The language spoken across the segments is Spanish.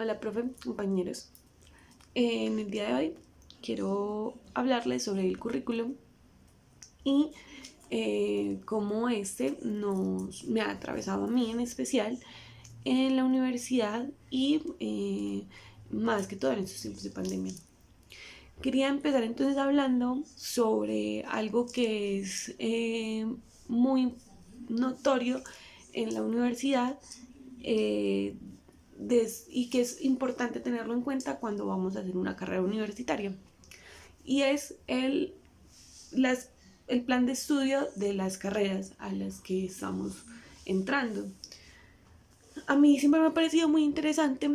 Hola, profe, compañeros. En el día de hoy quiero hablarles sobre el currículum y cómo este me ha atravesado a mí en especial en la universidad y más que todo en estos tiempos de pandemia. Quería empezar entonces hablando sobre algo que es muy notorio en la universidad eh, y que es importante tenerlo en cuenta cuando vamos a hacer una carrera universitaria. Y es el plan de estudio de las carreras a las que estamos entrando. A mí siempre me ha parecido muy interesante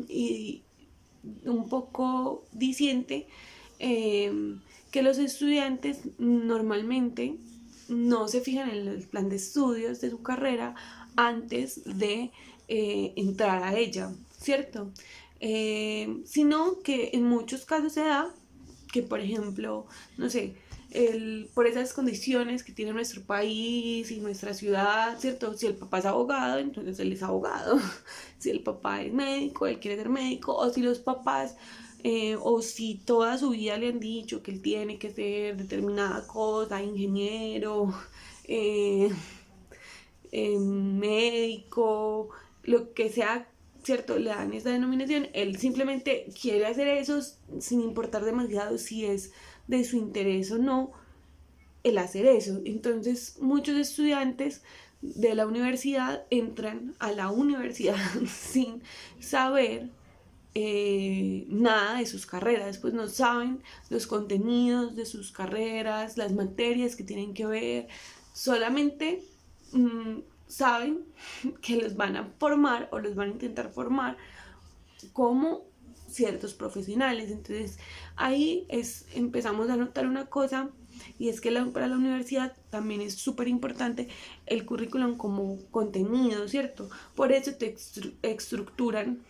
y un poco diciente que los estudiantes normalmente no se fijan en el plan de estudios de su carrera antes de entrar a ella, ¿cierto? Sino que en muchos casos se da que, por ejemplo, no sé, por esas condiciones que tiene nuestro país y nuestra ciudad, ¿cierto? Si el papá es abogado, entonces él es abogado. Si el papá es médico, él quiere ser médico. O si los papás, o si toda su vida le han dicho que él tiene que ser determinada cosa, ingeniero, eh, médico, lo que sea, ¿cierto? Le dan esa denominación, él simplemente quiere hacer eso sin importar demasiado si es de su interés o no el hacer eso. Entonces muchos estudiantes de la universidad entran a la universidad sin saber nada de sus carreras, pues no saben los contenidos de sus carreras, las materias que tienen que ver, solamente saben que los van a formar o los van a intentar formar como ciertos profesionales. Entonces ahí empezamos a notar una cosa, y es que para la universidad también es súper importante el currículum como contenido, ¿cierto? Por eso te estructuran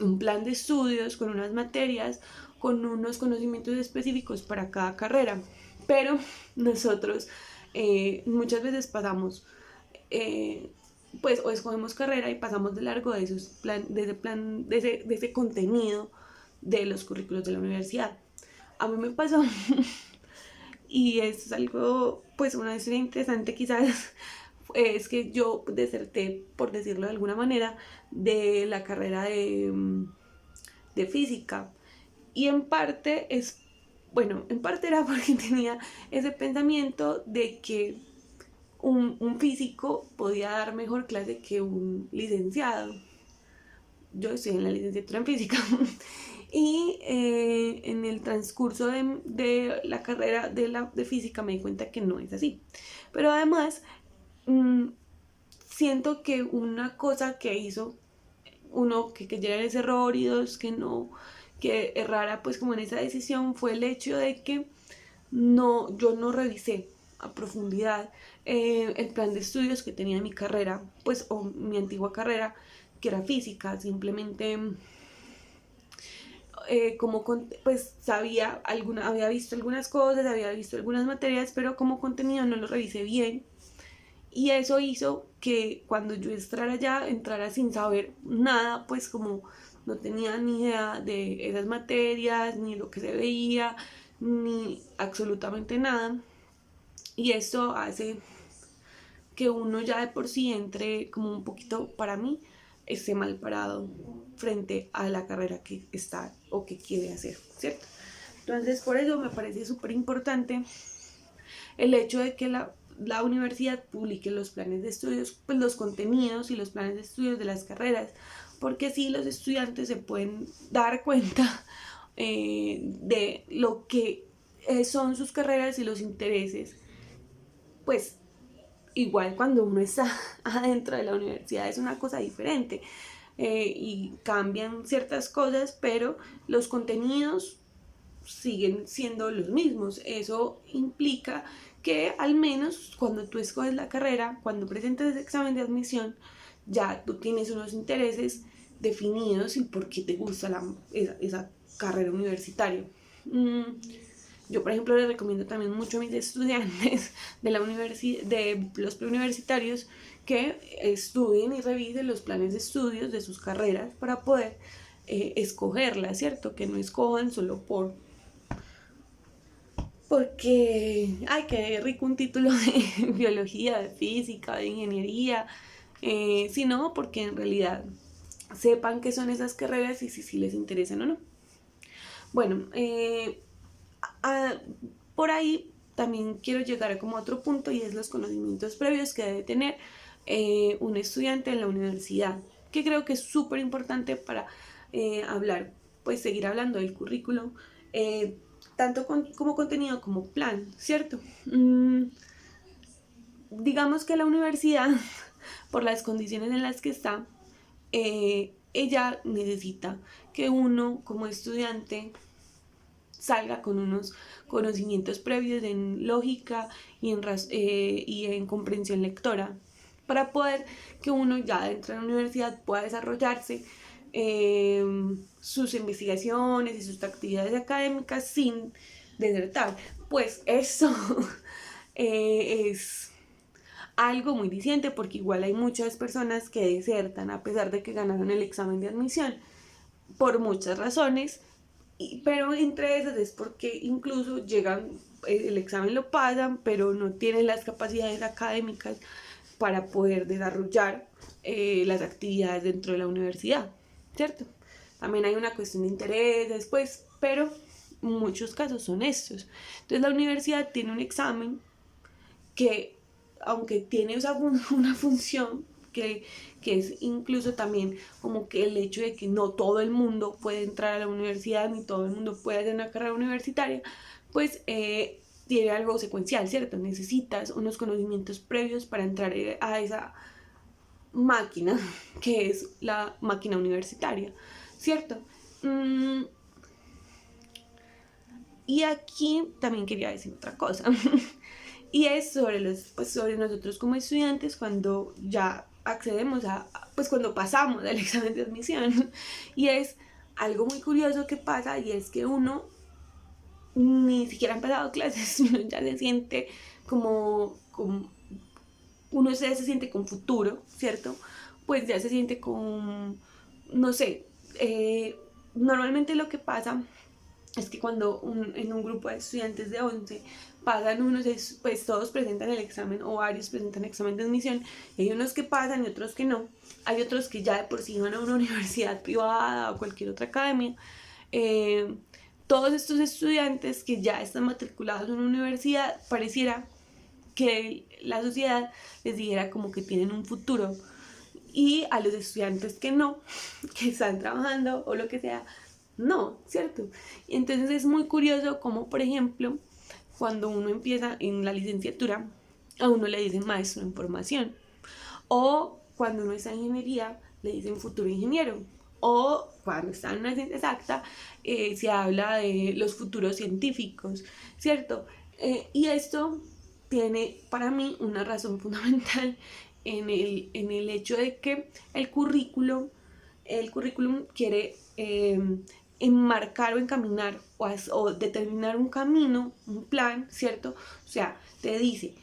un plan de estudios con unas materias, con unos conocimientos específicos para cada carrera. Pero nosotros muchas veces pasamos, pues, o escogemos carrera y pasamos de largo de ese contenido de los currículos de la universidad. A mí me pasó y es algo, pues una historia interesante quizás, es que yo deserté, por decirlo de alguna manera, de la carrera de física. Y en parte bueno, en parte era porque tenía ese pensamiento de que un físico podía dar mejor clase que un licenciado. Yo estoy en la licenciatura en física. Y en el transcurso de la carrera de física me di cuenta que no es así. Pero además, mmm, siento que una cosa que hizo uno que cayera en ese error y dos que no, que errara pues como en esa decisión, fue el hecho de que yo no revisé a profundidad el plan de estudios que tenía mi carrera, pues, o mi antigua carrera, que era física. Simplemente pues había visto algunas cosas, había visto algunas materias, pero como contenido no lo revisé bien. Y eso hizo que cuando yo entrara sin saber nada, pues como no tenía ni idea de esas materias, ni lo que se veía, ni absolutamente nada. Y esto hace que uno ya de por sí entre como un poquito, para mí, esté mal parado frente a la carrera que está o que quiere hacer, ¿cierto? Entonces por eso me parece súper importante el hecho de que la universidad publique los planes de estudios, pues los contenidos y los planes de estudios de las carreras, porque así los estudiantes se pueden dar cuenta de lo que son sus carreras y los intereses. Pues igual cuando uno está adentro de la universidad es una cosa diferente, y cambian ciertas cosas, pero los contenidos siguen siendo los mismos. Eso implica que al menos cuando tú escoges la carrera, cuando presentas ese examen de admisión, ya tú tienes unos intereses definidos y por qué te gusta esa carrera universitaria. Yo, por ejemplo, les recomiendo también mucho a mis estudiantes de de los preuniversitarios que estudien y revisen los planes de estudios de sus carreras para poder escogerlas, ¿cierto? Que no escojan solo porque, ay, qué rico un título de biología, de física, de ingeniería, sino porque en realidad sepan qué son esas carreras y si les interesan o no. Bueno, por ahí también quiero llegar a como otro punto y es los conocimientos previos que debe tener un estudiante en la universidad, que creo que es súper importante para hablar, pues seguir hablando del currículum, tanto como contenido como plan, ¿cierto? Digamos que la universidad, por las condiciones en las que está, ella necesita que uno como estudiante salga con unos conocimientos previos en lógica y en comprensión lectora, para poder que uno ya dentro de la universidad pueda desarrollarse eh, sus investigaciones y sus actividades académicas sin desertar. Pues eso es algo muy diciente porque igual hay muchas personas que desertan a pesar de que ganaron el examen de admisión por muchas razones, pero entre esas es porque incluso llegan, el examen lo pasan, pero no tienen las capacidades académicas para poder desarrollar las actividades dentro de la universidad, ¿cierto? También hay una cuestión de interés después, pero muchos casos son estos. Entonces la universidad tiene un examen que, aunque tiene una función que es incluso también como que el hecho de que no todo el mundo puede entrar a la universidad ni todo el mundo puede hacer una carrera universitaria, pues tiene algo secuencial, ¿cierto? Necesitas unos conocimientos previos para entrar a esa máquina que es la máquina universitaria, ¿cierto? Y aquí también quería decir otra cosa. Y es sobre nosotros como estudiantes cuando ya accedemos pues cuando pasamos al examen de admisión. Y es algo muy curioso que pasa y es que uno ni siquiera ha empezado clases, uno ya se siente uno ya se siente con futuro, ¿cierto? Pues ya se siente con, no sé, normalmente lo que pasa es que cuando en un grupo de estudiantes de 11 pasan unos, pues todos presentan el examen o varios presentan el examen de admisión, y hay unos que pasan y otros que no, hay otros que ya de por sí van a una universidad privada o cualquier otra academia. Todos estos estudiantes que ya están matriculados en una universidad, pareciera que la sociedad les dijera como que tienen un futuro, y a los estudiantes que no, que están trabajando o lo que sea, no, ¿cierto? Y entonces es muy curioso como, por ejemplo, cuando uno empieza en la licenciatura, a uno le dicen maestro en formación, o cuando uno está en ingeniería, le dicen futuro ingeniero, o cuando está en una ciencia exacta, se habla de los futuros científicos, ¿cierto? Y esto tiene para mí una razón fundamental en el hecho de que el currículum quiere enmarcar o encaminar o determinar un camino, un plan, ¿cierto? O sea, te dice,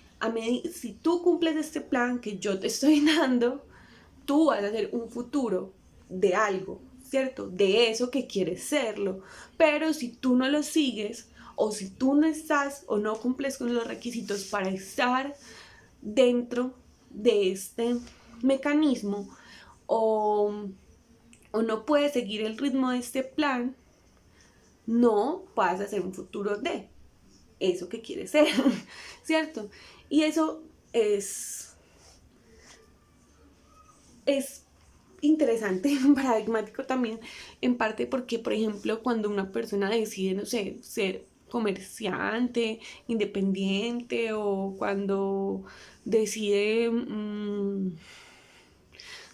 si tú cumples este plan que yo te estoy dando, tú vas a hacer un futuro de algo, ¿cierto? De eso que quieres serlo. Pero si tú no lo sigues, o si tú no estás o no cumples con los requisitos para estar dentro de este mecanismo, o no puedes seguir el ritmo de este plan, no vas a hacer un futuro de eso que quieres ser, ¿cierto? Y eso es interesante, paradigmático también, en parte porque, por ejemplo, cuando una persona decide, no sé, ser comerciante, independiente, o cuando decide,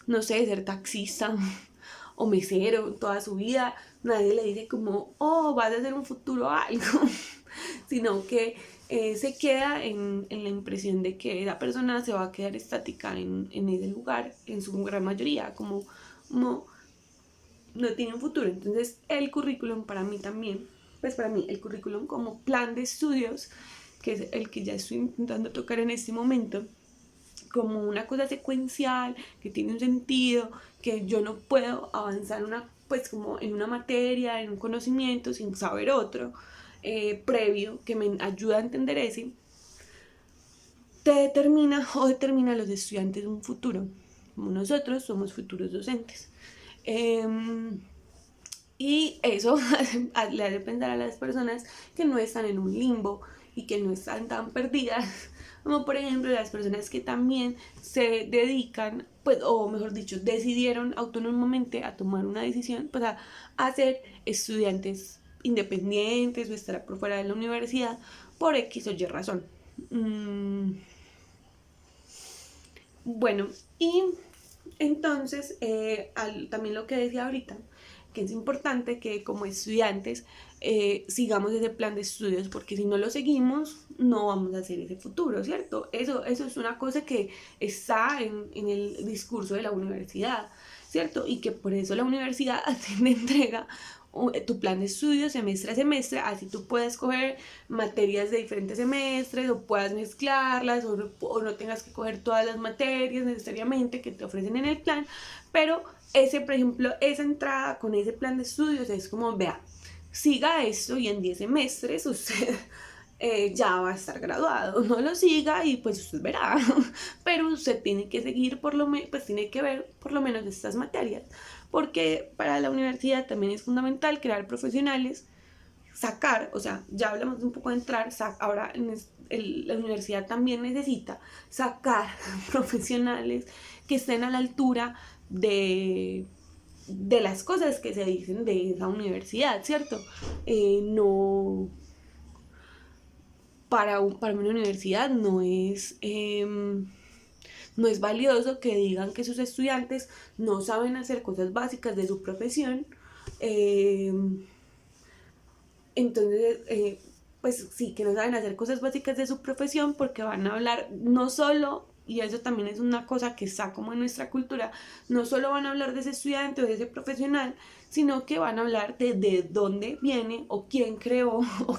no sé, ser taxista o mesero toda su vida, nadie le dice como, oh, vas a hacer un futuro algo, sino que se queda en la impresión de que esa persona se va a quedar estática en ese lugar, en su gran mayoría, como no tiene un futuro. Entonces el currículum para mí también pues para mí el currículum como plan de estudios, que es el que ya estoy intentando tocar en este momento, como una cosa secuencial, que tiene un sentido, que yo no puedo avanzar pues como en una materia, en un conocimiento, sin saber otro previo que me ayuda a entender ese, te determina o determina a los estudiantes un futuro, como nosotros somos futuros docentes. Y eso le hace pensar a las personas que no están en un limbo y que no están tan perdidas, como por ejemplo las personas que también se dedican, pues, o mejor dicho, decidieron autónomamente a tomar una decisión, pues a ser estudiantes independientes o estar por fuera de la universidad por X o Y razón. Bueno, y entonces también lo que decía ahorita, que es importante que como estudiantes sigamos ese plan de estudios, porque si no lo seguimos, no vamos a hacer ese futuro, ¿cierto? Eso es una cosa que está en el discurso de la universidad, ¿cierto? Y que por eso la universidad te entrega tu plan de estudios semestre a semestre, así tú puedes coger materias de diferentes semestres o puedas mezclarlas o no tengas que coger todas las materias necesariamente que te ofrecen en el plan, pero por ejemplo, esa entrada con ese plan de estudios es como, vea, siga esto y en 10 semestres usted ya va a estar graduado, no lo siga y pues usted verá, pero usted tiene que seguir pues tiene que ver por lo menos estas materias, porque para la universidad también es fundamental crear profesionales, sacar, o sea, ya hablamos de un poco de entrar, ahora la universidad también necesita sacar profesionales que estén a la altura de las cosas que se dicen de esa universidad, ¿cierto? No, para una universidad no es valioso que digan que sus estudiantes no saben hacer cosas básicas de su profesión. Entonces, pues sí, que no saben hacer cosas básicas de su profesión porque van a hablar no solo, y eso también es una cosa que está como en nuestra cultura, no solo van a hablar de ese estudiante o de ese profesional, sino que van a hablar de dónde viene o quién creó o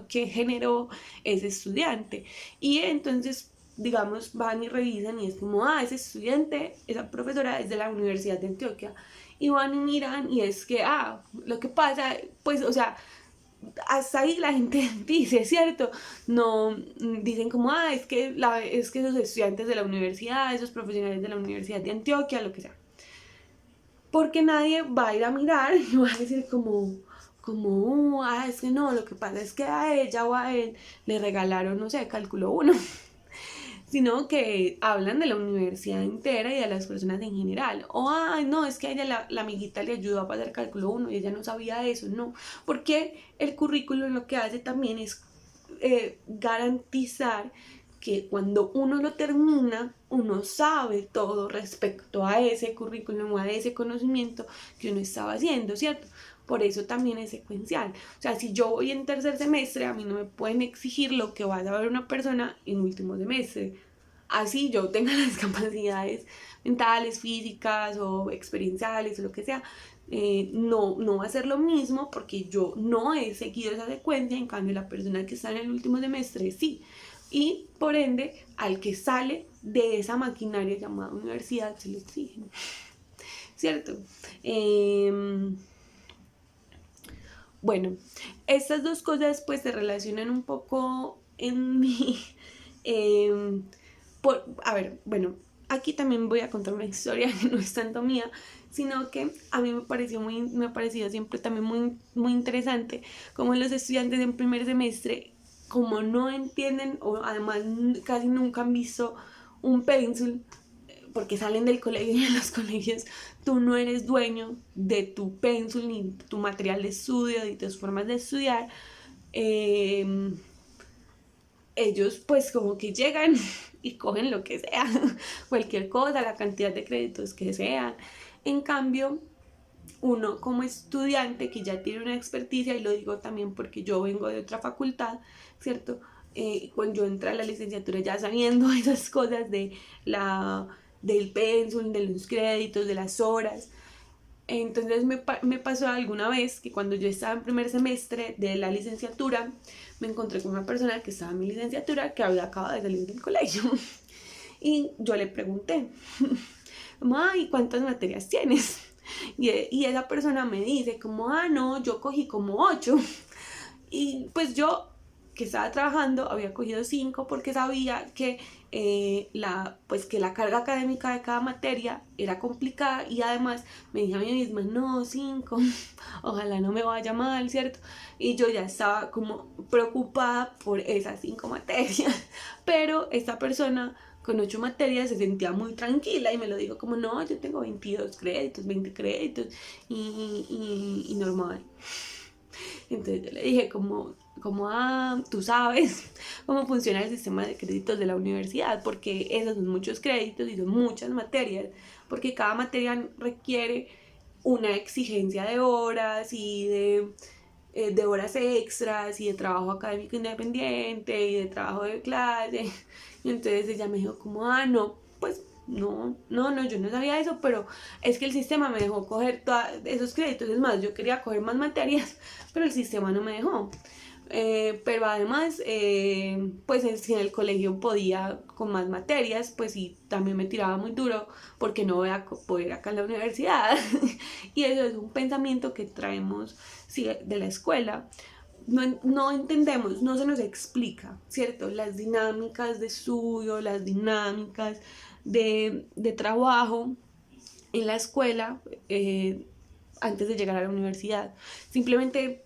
qué generó ese estudiante. Y entonces, digamos, van y revisan y es como, ese estudiante, esa profesora es de la Universidad de Antioquia. Y van y miran y es que, lo que pasa, pues, o sea, hasta ahí la gente dice, ¿cierto? No dicen como, es que esos estudiantes de la universidad, esos profesionales de la Universidad de Antioquia, lo que sea. Porque nadie va a ir a mirar y va a decir es que no, lo que pasa es que a ella o a él le regalaron, no sé, cálculo 1. Sino que hablan de la universidad entera y de las personas en general. O, no, es que a ella la amiguita le ayudó a pasar cálculo 1 y ella no sabía eso, no. Porque el currículum lo que hace también es garantizar que cuando uno lo termina, uno sabe todo respecto a ese currículum o a ese conocimiento que uno estaba haciendo, ¿cierto? Por eso también es secuencial. O sea, si yo voy en tercer semestre, a mí no me pueden exigir lo que va a saber una persona en último semestre. Así yo tenga las capacidades mentales, físicas o experienciales o lo que sea, no va a ser lo mismo porque yo no he seguido esa secuencia, en cambio la persona que está en el último semestre sí. Y por ende, al que sale de esa maquinaria llamada universidad se le exige, ¿cierto? Bueno, estas dos cosas pues se relacionan un poco en mi... bueno, aquí también voy a contar una historia que no es tanto mía, sino que a mí me ha parecido siempre también muy interesante como los estudiantes en primer semestre, como no entienden o además casi nunca han visto un pénsul, porque salen del colegio y en los colegios tú no eres dueño de tu pénsul ni tu material de estudio ni tus formas de estudiar. Ellos pues como que llegan y cogen lo que sea, cualquier cosa, la cantidad de créditos que sean. En cambio, uno como estudiante que ya tiene una experticia, y lo digo también porque yo vengo de otra facultad, ¿cierto? Cuando yo entré a la licenciatura ya sabiendo esas cosas del pénsul, de los créditos, de las horas, Entonces me pasó alguna vez que cuando yo estaba en primer semestre de la licenciatura, me encontré con una persona que estaba en mi licenciatura que había acabado de salir del colegio. Y yo le pregunté, como, ay, ¿cuántas materias tienes? Y esa persona me dice, como, ah, no, yo cogí como 8. Y pues yo, que estaba trabajando, había cogido 5 porque sabía que, que la carga académica de cada materia era complicada y además me dije a mí misma, no, 5, ojalá no me vaya mal, ¿cierto? Y yo ya estaba como preocupada por esas 5 materias, pero esta persona con 8 materias se sentía muy tranquila y me lo dijo como, no, yo tengo 22 créditos, 20 créditos y normal. Entonces yo le dije como, tú sabes cómo funciona el sistema de créditos de la universidad, porque esos son muchos créditos y son muchas materias, porque cada materia requiere una exigencia de horas y de horas extras y de trabajo académico independiente y de trabajo de clase. Y entonces ella me dijo como, ah, no, pues no, yo no sabía eso, pero es que el sistema me dejó coger todos esos créditos. Es más, yo quería coger más materias, pero el sistema no me dejó. Pero además, pues si en el colegio podía con más materias, pues sí, también me tiraba muy duro porque no voy a poder acá en la universidad. Y eso es un pensamiento que traemos, sí, de la escuela. No entendemos, no se nos explica, ¿cierto? Las dinámicas de estudio, las dinámicas de trabajo en la escuela antes de llegar a la universidad. Simplemente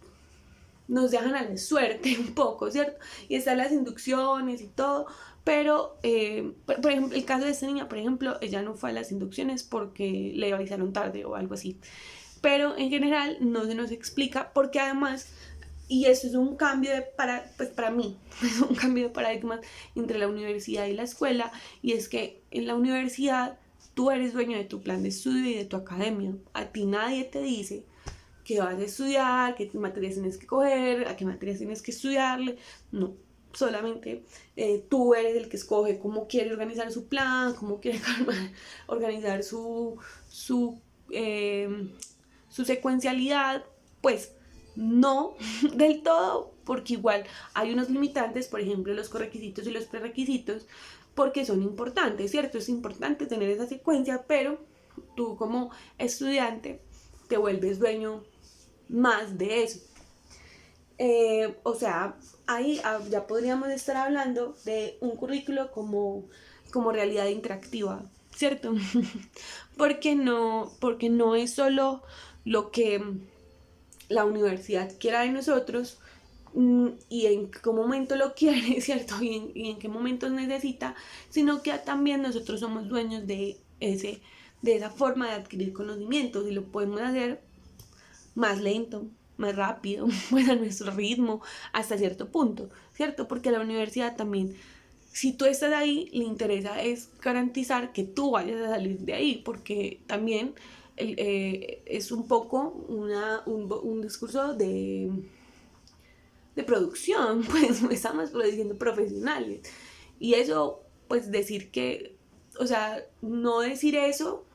nos dejan a la suerte un poco, ¿cierto? Y están las inducciones y todo, pero, por ejemplo, el caso de esta niña, por ejemplo, ella no fue a las inducciones porque le avisaron tarde o algo así. Pero en general no se nos explica porque además, y eso es un cambio pues para mí, es un cambio de paradigma entre la universidad y la escuela, y es que en la universidad tú eres dueño de tu plan de estudio y de tu academia. A ti nadie te dice qué vas a estudiar, qué materias tienes que coger, a qué materias tienes que estudiarle. No, solamente tú eres el que escoge cómo quiere organizar su plan, cómo quiere organizar su, eh, su secuencialidad. Pues no del todo, porque igual hay unos limitantes, por ejemplo, los correquisitos y los prerequisitos, porque son importantes, ¿cierto? Es importante tener esa secuencia, pero tú como estudiante te vuelves dueño más de eso. O sea, ahí ya podríamos estar hablando de un currículo como realidad interactiva, ¿cierto? Porque no es solo lo que la universidad quiera de nosotros y en qué momento lo quiere, ¿cierto? Y en qué momentos necesita, sino que también nosotros somos dueños de esa forma de adquirir conocimientos y lo podemos hacer más lento, más rápido, pues a nuestro ritmo, hasta cierto punto, ¿cierto? Porque a la universidad también, si tú estás ahí, le interesa es garantizar que tú vayas a salir de ahí, porque también es un poco un discurso de producción, pues estamos produciendo profesionales. Y eso, pues decir que, o sea, no decir eso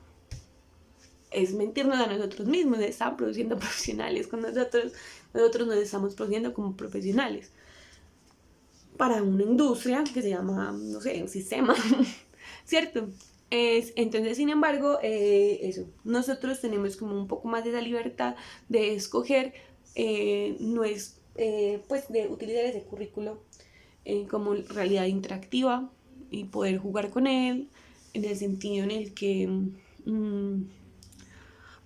es mentirnos a nosotros mismos, están produciendo profesionales con nosotros nos estamos produciendo como profesionales para una industria que se llama, no sé, un sistema, ¿cierto? Entonces, sin embargo, eso, nosotros tenemos como un poco más de esa libertad de escoger, no es, pues, de utilizar ese currículo como realidad interactiva y poder jugar con él en el sentido en el que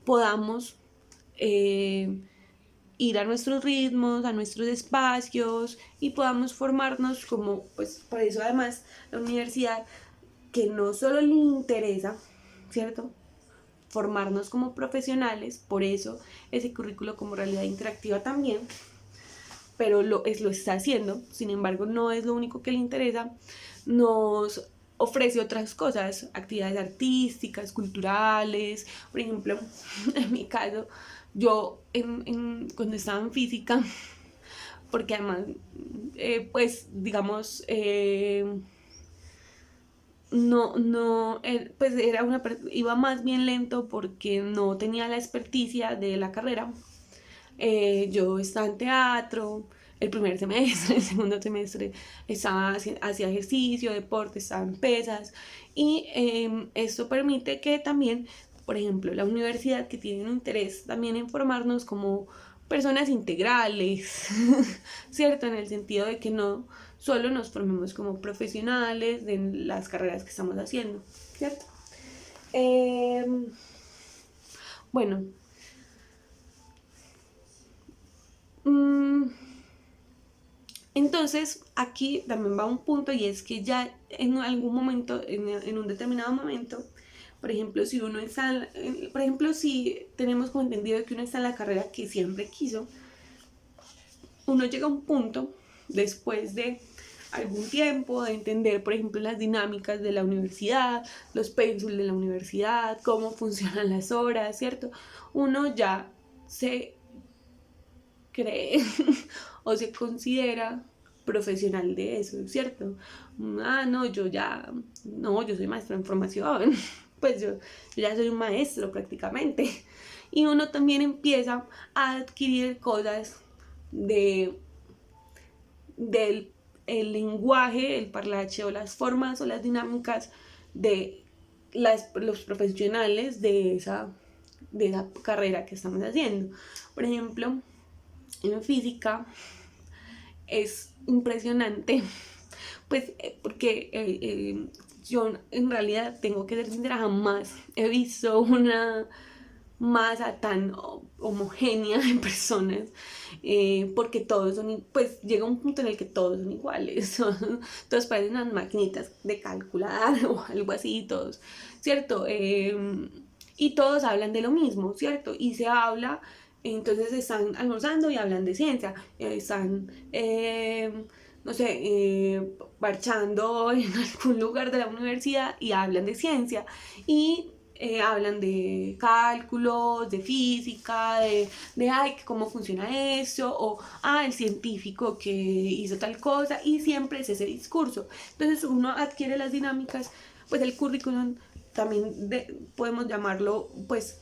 podamos ir a nuestros ritmos, a nuestros espacios y podamos formarnos como, pues por eso además la universidad, que no solo le interesa, ¿cierto? Formarnos como profesionales, por eso ese currículo como realidad interactiva también, pero lo está haciendo, sin embargo no es lo único que le interesa, nos ofrece otras cosas, actividades artísticas, culturales, por ejemplo, en mi caso, yo cuando estaba en física, porque además, pues digamos, pues era iba más bien lento porque no tenía la experticia de la carrera. Yo estaba en teatro, el primer semestre, el segundo semestre hacía ejercicio, deporte, estaba en pesas, y esto permite que también, por ejemplo, la universidad, que tiene un interés también en formarnos como personas integrales, ¿cierto? En el sentido de que no solo nos formemos como profesionales de las carreras que estamos haciendo, ¿cierto? Bueno, entonces aquí también va un punto, y es que ya en algún momento, en un determinado momento, por ejemplo, si uno está, por ejemplo, si tenemos como entendido que uno está en la carrera que siempre quiso, uno llega a un punto después de algún tiempo de entender, por ejemplo, las dinámicas de la universidad, los pénsulos de la universidad, cómo funcionan las horas, ¿cierto? Uno ya se cree o se considera profesional de eso, ¿cierto? Ah, no, yo soy maestro en formación, pues yo ya soy un maestro prácticamente. Y uno también empieza a adquirir cosas del el lenguaje, el parlache, o las formas o las dinámicas de los profesionales de esa carrera que estamos haciendo. Por ejemplo, en física es impresionante, pues porque yo en realidad, tengo que ser sincera, jamás he visto una masa tan homogénea de personas, porque todos son, pues llega un punto en el que todos son iguales, todos parecen unas maquinitas de calcular o algo así, todos, ¿cierto? Y todos hablan de lo mismo, ¿cierto? Y se habla, entonces están almorzando y hablan de ciencia, están, no sé, marchando en algún lugar de la universidad y hablan de ciencia, y hablan de cálculos, de física, ay, cómo funciona eso, o el científico que hizo tal cosa, y siempre es ese discurso. Entonces uno adquiere las dinámicas, pues el currículum también podemos llamarlo, pues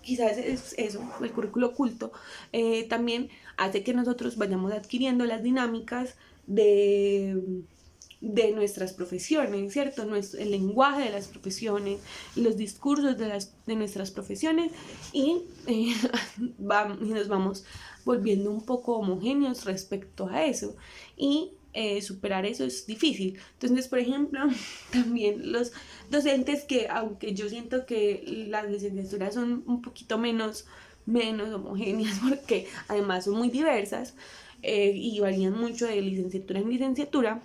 quizás es eso, el currículo oculto, también hace que nosotros vayamos adquiriendo las dinámicas de nuestras profesiones, ¿cierto? El lenguaje de las profesiones, los discursos de nuestras profesiones, y nos vamos volviendo un poco homogéneos respecto a eso, y superar eso es difícil. Entonces, por ejemplo, también los docentes, que aunque yo siento que las licenciaturas son un poquito menos homogéneas, porque además son muy diversas, y varían mucho de licenciatura en licenciatura,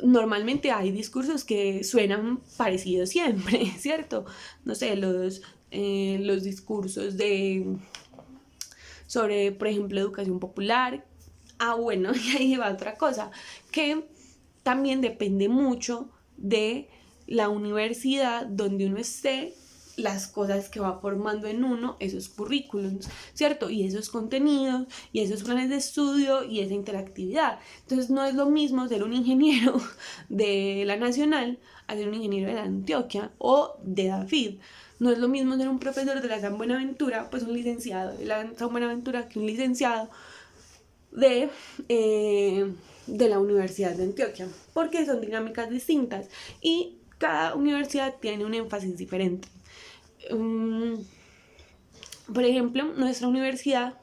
normalmente hay discursos que suenan parecidos siempre, ¿cierto? No sé, los discursos sobre, por ejemplo, educación popular. Bueno, y ahí va otra cosa, que también depende mucho de la universidad donde uno esté, las cosas que va formando en uno, esos currículums, ¿cierto? Y esos contenidos, y esos planes de estudio, y esa interactividad. Entonces no es lo mismo ser un ingeniero de la Nacional a ser un ingeniero de la Antioquia o de David. No es lo mismo ser un profesor de la San Buenaventura, pues un licenciado de la San Buenaventura, que un licenciado de la Universidad de Antioquia, porque son dinámicas distintas y cada universidad tiene un énfasis diferente. Por ejemplo, nuestra universidad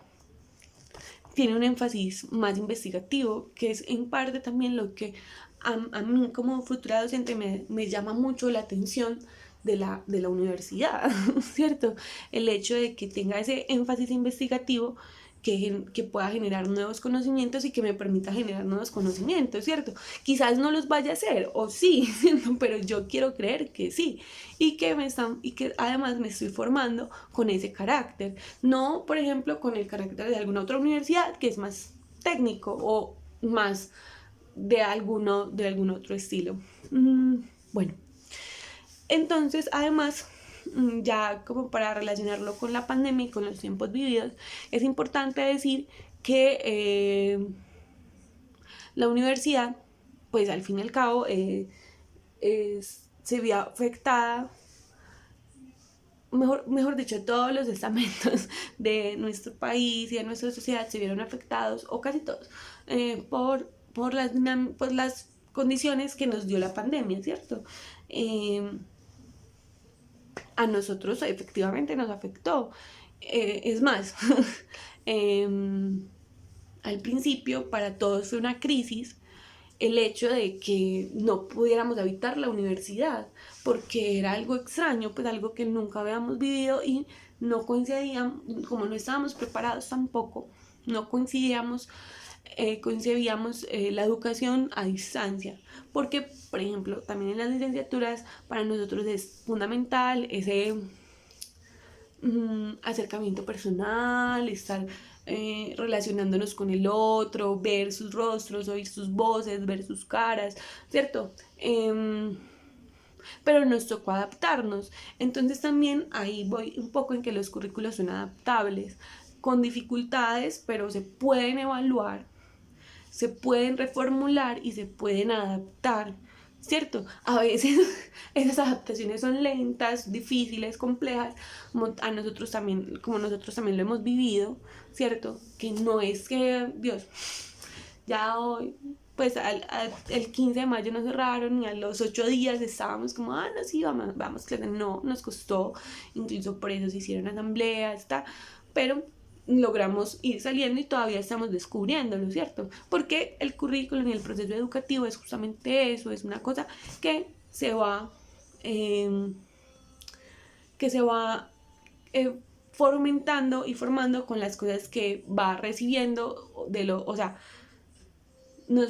tiene un énfasis más investigativo, que es en parte también lo que a mí como futura docente me llama mucho la atención de la universidad, ¿cierto? El hecho de que tenga ese énfasis investigativo, que pueda generar nuevos conocimientos y que me permita generar nuevos conocimientos, ¿cierto? Quizás no los vaya a hacer, o sí, ¿cierto? Pero yo quiero creer que sí, y que además me estoy formando con ese carácter, no, por ejemplo, con el carácter de alguna otra universidad que es más técnico o más de algún otro estilo. Bueno, entonces, además, ya como para relacionarlo con la pandemia y con los tiempos vividos, es importante decir que la universidad pues al fin y al cabo se vio afectada, mejor dicho, todos los estamentos de nuestro país y de nuestra sociedad se vieron afectados, o casi todos, por las condiciones que nos dio la pandemia, ¿cierto? A nosotros efectivamente nos afectó. Es más, al principio para todos fue una crisis el hecho de que no pudiéramos habitar la universidad, porque era algo extraño, pues algo que nunca habíamos vivido y no coincidíamos, como no estábamos preparados tampoco, no coincidíamos, concebíamos la educación a distancia, porque, por ejemplo, también en las licenciaturas para nosotros es fundamental ese acercamiento personal, estar relacionándonos con el otro, ver sus rostros, oír sus voces, ver sus caras, ¿cierto? Pero nos tocó adaptarnos. Entonces también ahí voy un poco en que los currículos son adaptables, con dificultades, pero se pueden evaluar, se pueden reformular y se pueden adaptar, ¿cierto? A veces esas adaptaciones son lentas, difíciles, complejas, como nosotros también lo hemos vivido, ¿cierto? Que no es que, Dios, ya hoy, pues el 15 de mayo nos cerraron y a los 8 días estábamos como, no, sí, vamos, clase. No, nos costó, incluso por eso se hicieron asambleas, está, pero logramos ir saliendo y todavía estamos descubriéndolo, ¿cierto? Porque el currículum y el proceso educativo es justamente eso, es una cosa que se va, eh, que se va fomentando y formando con las cosas que va recibiendo o sea, el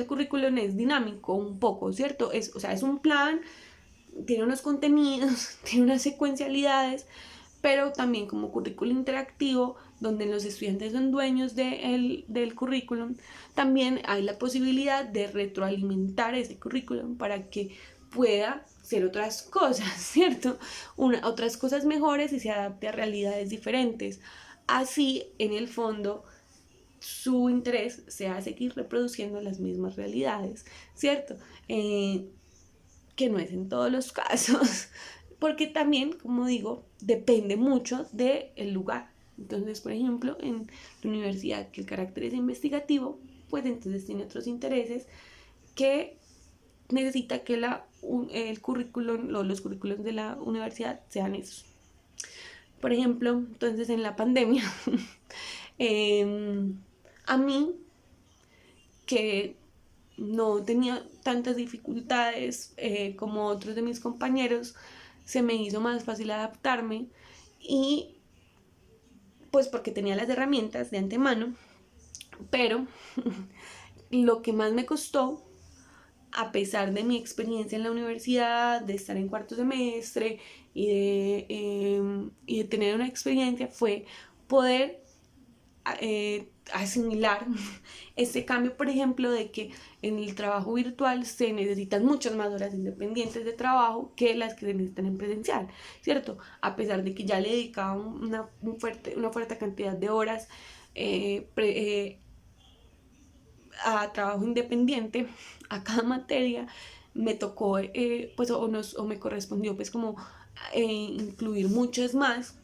currículum es dinámico un poco, ¿cierto? O sea, es un plan, tiene unos contenidos, tiene unas secuencialidades, pero también como currículum interactivo, donde los estudiantes son dueños del currículum, también hay la posibilidad de retroalimentar ese currículum para que pueda ser otras cosas, ¿cierto? Otras cosas mejores y se adapte a realidades diferentes. Así, en el fondo, su interés sea seguir reproduciendo las mismas realidades, ¿cierto? Que no es en todos los casos, porque también, como digo, depende mucho del lugar. Entonces, por ejemplo, en la universidad que el carácter es investigativo, pues entonces tiene otros intereses que necesita que el currículum o los currículos de la universidad sean esos. Por ejemplo, entonces en la pandemia, a mí, que no tenía tantas dificultades como otros de mis compañeros, se me hizo más fácil adaptarme y pues porque tenía las herramientas de antemano, pero lo que más me costó, a pesar de mi experiencia en la universidad, de estar en cuarto semestre y de tener una experiencia, fue poder asimilar este cambio, por ejemplo, de que en el trabajo virtual se necesitan muchas más horas independientes de trabajo que las que se necesitan en presencial, ¿cierto? A pesar de que ya le dedicaba una fuerte cantidad de horas a trabajo independiente, a cada materia, me tocó, pues, o me correspondió, pues, como incluir muchas más,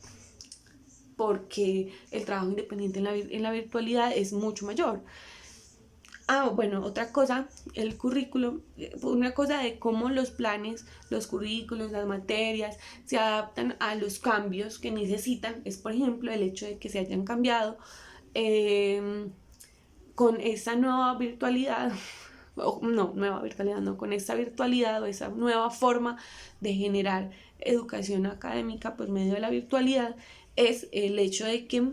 porque el trabajo independiente en la virtualidad es mucho mayor. Bueno, otra cosa, el currículum, una cosa de cómo los planes, los currículos, las materias se adaptan a los cambios que necesitan, es por ejemplo el hecho de que se hayan cambiado con esa nueva virtualidad, con esta virtualidad o esa nueva forma de generar educación académica por medio de la virtualidad, es el hecho de que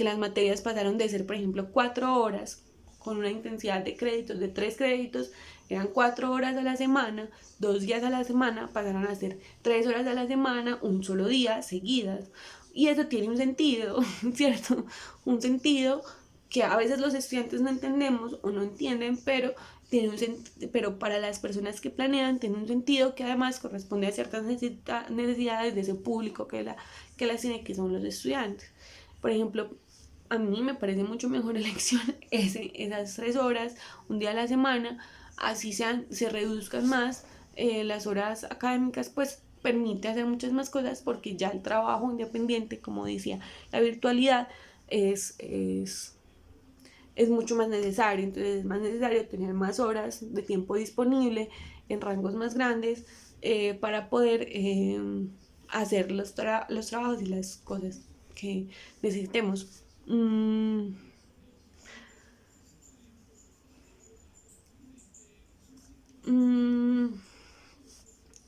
las materias pasaron de ser, por ejemplo, 4 horas con una intensidad de créditos de 3 créditos, eran 4 horas a la semana, 2 días a la semana, pasaron a ser 3 horas a la semana, un solo día, seguidas. Y eso tiene un sentido, ¿cierto? Un sentido que a veces los estudiantes no entendemos o no entienden, pero para las personas que planean tiene un sentido que además corresponde a ciertas necesidades de ese público que las tiene, que son los estudiantes. Por ejemplo, a mí me parece mucho mejor elección esas 3 horas, un día a la semana, así se reduzcan más las horas académicas, pues permite hacer muchas más cosas porque ya el trabajo independiente, como decía, la virtualidad es mucho más necesario, entonces es más necesario tener más horas de tiempo disponible en rangos más grandes para poder hacer los trabajos y las cosas que necesitemos. Mm, mm,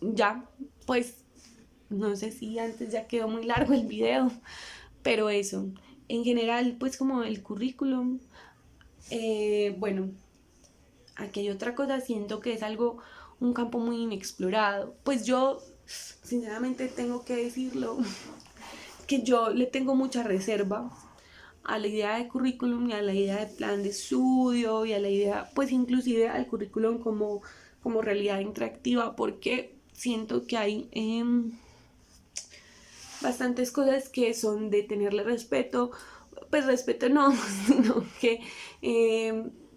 ya, pues no sé si antes ya quedó muy largo el video, pero eso, en general, pues como el currículum, bueno, aquí hay otra cosa, siento que es algo, un campo muy inexplorado. Pues yo, sinceramente, tengo que decirlo, que yo le tengo mucha reserva a la idea de currículum y a la idea de plan de estudio y a la idea, pues inclusive al currículum como realidad interactiva, porque siento que hay bastantes cosas que son de tenerle respeto, pues respeto no, sino que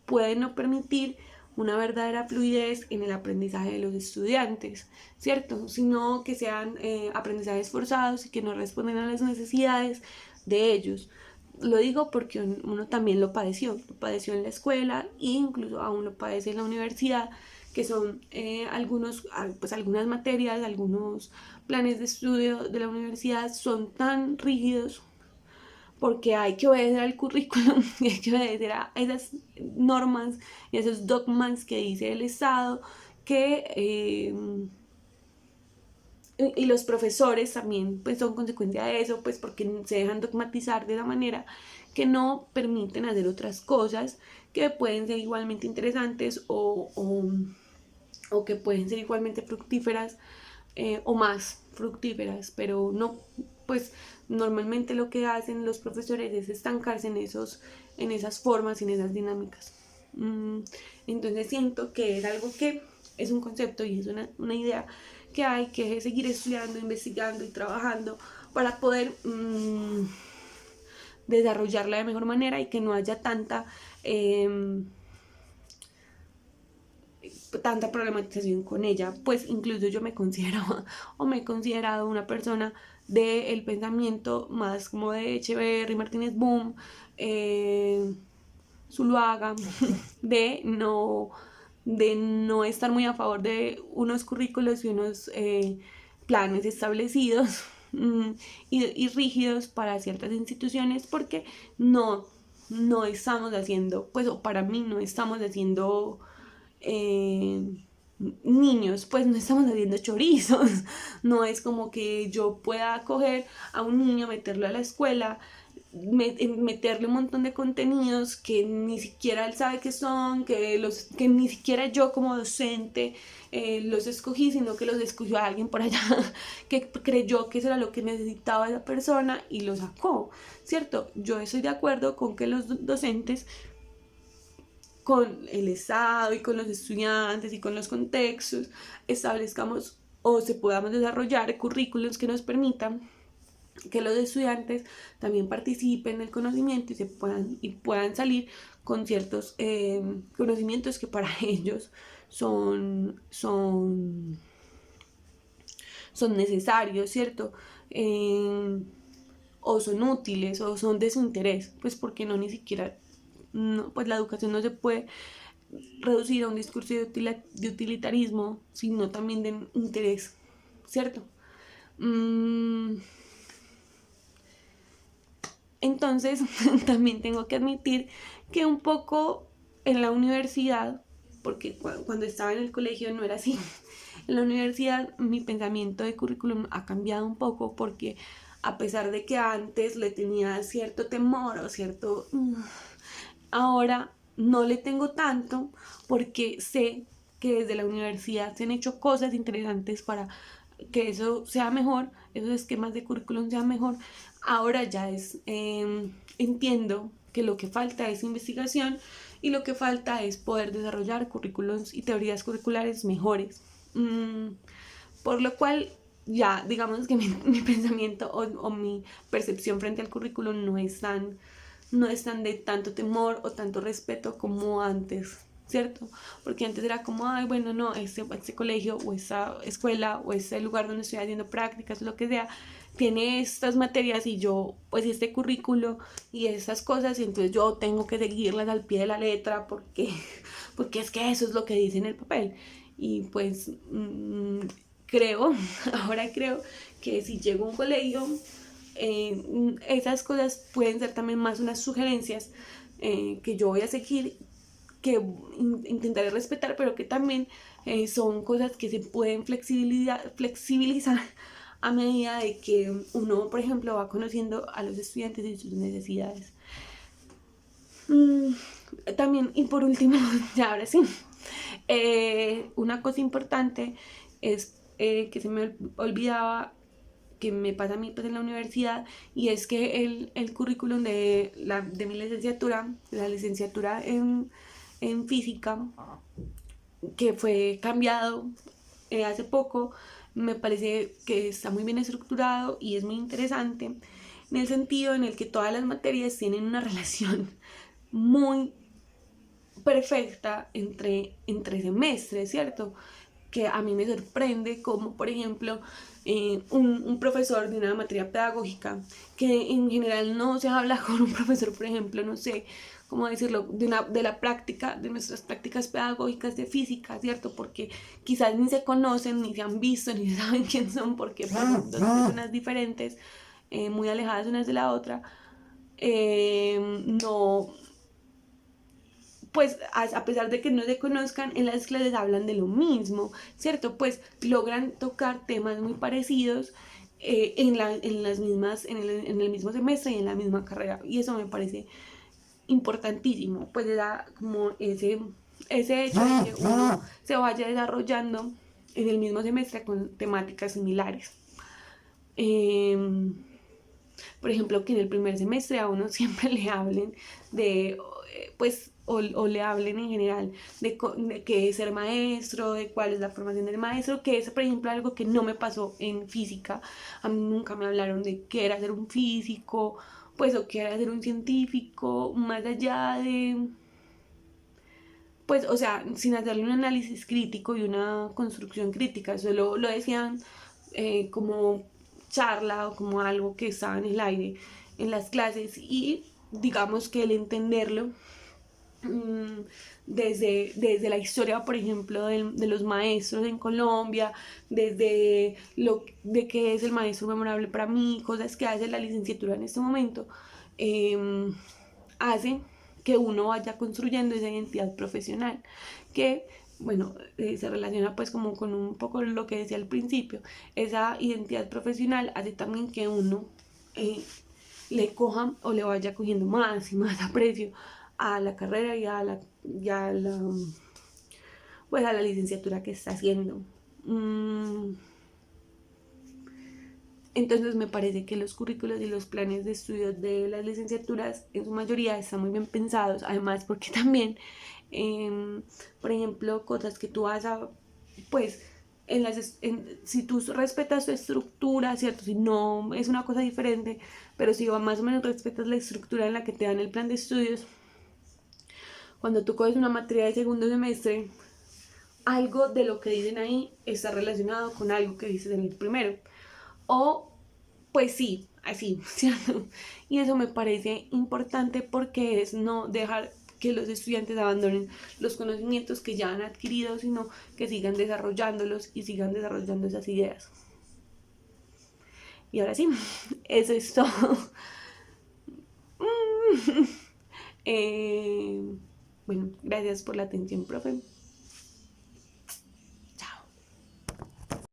pueden no permitir una verdadera fluidez en el aprendizaje de los estudiantes, ¿cierto? Sino que sean aprendizajes forzados y que no responden a las necesidades de ellos. Lo digo porque uno también lo padeció en la escuela e incluso aún lo padece en la universidad, que son pues algunas materias, algunos planes de estudio de la universidad son tan rígidos porque hay que obedecer al currículum y hay que obedecer a esas normas y a esos dogmas que dice el Estado que y los profesores también pues son consecuencia de eso, pues porque se dejan dogmatizar de la manera que no permiten hacer otras cosas que pueden ser igualmente interesantes o que pueden ser igualmente fructíferas o más fructíferas, pero no, pues normalmente lo que hacen los profesores es estancarse en esas formas y en esas dinámicas. Entonces siento que es algo que es un concepto y es una idea que hay que seguir estudiando, investigando y trabajando para poder desarrollarla de mejor manera y que no haya tanta problematización con ella, pues incluso yo me considero o me he considerado una persona del pensamiento más como de Echeverry, Martínez Boom, Zuluaga, de no estar muy a favor de unos currículos y unos planes establecidos y rígidos para ciertas instituciones porque no estamos haciendo, pues o para mí no estamos haciendo eh, niños, pues no estamos haciendo chorizos, no es como que yo pueda coger a un niño, meterlo a la escuela, meterle un montón de contenidos que ni siquiera él sabe qué son, que ni siquiera yo como docente los escogí, sino que los escogió a alguien por allá que creyó que eso era lo que necesitaba esa persona y lo sacó, ¿cierto? Yo estoy de acuerdo con que los docentes con el Estado y con los estudiantes y con los contextos establezcamos o se podamos desarrollar currículos que nos permitan que los estudiantes también participen en el conocimiento y puedan salir con ciertos conocimientos que para ellos son necesarios, ¿cierto? O son útiles o son de su interés, pues porque no ni siquiera, no, pues la educación no se puede reducir a un discurso de utilitarismo, sino también de interés, ¿cierto? Entonces, también tengo que admitir que un poco en la universidad, porque cuando estaba en el colegio no era así, en la universidad mi pensamiento de currículum ha cambiado un poco porque a pesar de que antes le tenía cierto temor o cierto... ahora no le tengo tanto porque sé que desde la universidad se han hecho cosas interesantes para que eso sea mejor, esos esquemas de currículum sean mejor. Ahora ya entiendo que lo que falta es investigación y lo que falta es poder desarrollar currículums y teorías curriculares mejores. Por lo cual ya digamos que mi pensamiento o mi percepción frente al currículum no es no están de tanto temor o tanto respeto como antes, ¿cierto? Porque antes era como, ay, bueno, no, este colegio o esta escuela o este lugar donde estoy haciendo prácticas, lo que sea, tiene estas materias y yo, pues este currículo y estas cosas, y entonces yo tengo que seguirlas al pie de la letra porque, porque es que eso es lo que dice en el papel. Y pues creo, ahora creo que si llego a un colegio, esas cosas pueden ser también más unas sugerencias que yo voy a seguir, que intentaré respetar, pero que también son cosas que se pueden flexibilizar a medida de que uno, por ejemplo, va conociendo a los estudiantes y sus necesidades. También, y por último, ya ahora sí, una cosa importante es que se me olvidaba, que me pasa a mí pues en la universidad, y es que el currículum de mi licenciatura, la licenciatura en física, que fue cambiado hace poco, me parece que está muy bien estructurado y es muy interesante en el sentido en el que todas las materias tienen una relación muy perfecta entre semestres, ¿cierto? Que a mí me sorprende como, por ejemplo, un profesor de una materia pedagógica, que en general no se habla con un profesor, por ejemplo, no sé cómo decirlo, de la práctica, de nuestras prácticas pedagógicas de física, ¿cierto? Porque quizás ni se conocen, ni se han visto, ni saben quién son, porque son dos personas diferentes, muy alejadas unas de la otra. No, pues a pesar de que no se conozcan, en las clases hablan de lo mismo, ¿cierto? Pues logran tocar temas muy parecidos en las mismas, en el mismo semestre y en la misma carrera. Y eso me parece importantísimo, pues era como ese hecho de que uno se vaya desarrollando en el mismo semestre con temáticas similares. Por ejemplo, que en el primer semestre a uno siempre le hablen de, pues, o le hablen en general de qué es ser maestro, de cuál es la formación del maestro, que es, por ejemplo, algo que no me pasó en física. A mí nunca me hablaron de qué era ser un físico, pues, o qué era ser un científico, más allá de, pues, o sea, sin hacerle un análisis crítico y una construcción crítica, solo lo decían como charla o como algo que estaba en el aire en las clases, y digamos que el entenderlo desde la historia, por ejemplo, de los maestros en Colombia, desde lo de qué es el maestro memorable para mí, cosas que hace la licenciatura en este momento, hace que uno vaya construyendo esa identidad profesional que, bueno, se relaciona pues como con un poco lo que decía al principio. Esa identidad profesional hace también que uno le coja o le vaya cogiendo más y más aprecio a la carrera pues a la licenciatura que está haciendo. Entonces me parece que los currículos y los planes de estudio de las licenciaturas en su mayoría están muy bien pensados, además porque también, por ejemplo, cosas que tú vas a, pues, si tú respetas su estructura, ¿cierto? Si no es una cosa diferente, pero si más o menos respetas la estructura en la que te dan el plan de estudios, cuando tú coges una materia de segundo semestre, algo de lo que dicen ahí está relacionado con algo que dices en el primero. O, pues sí, así, ¿cierto? Y eso me parece importante porque es no dejar que los estudiantes abandonen los conocimientos que ya han adquirido, sino que sigan desarrollándolos y sigan desarrollando esas ideas. Y ahora sí, eso es todo. Bueno, gracias por la atención, profe.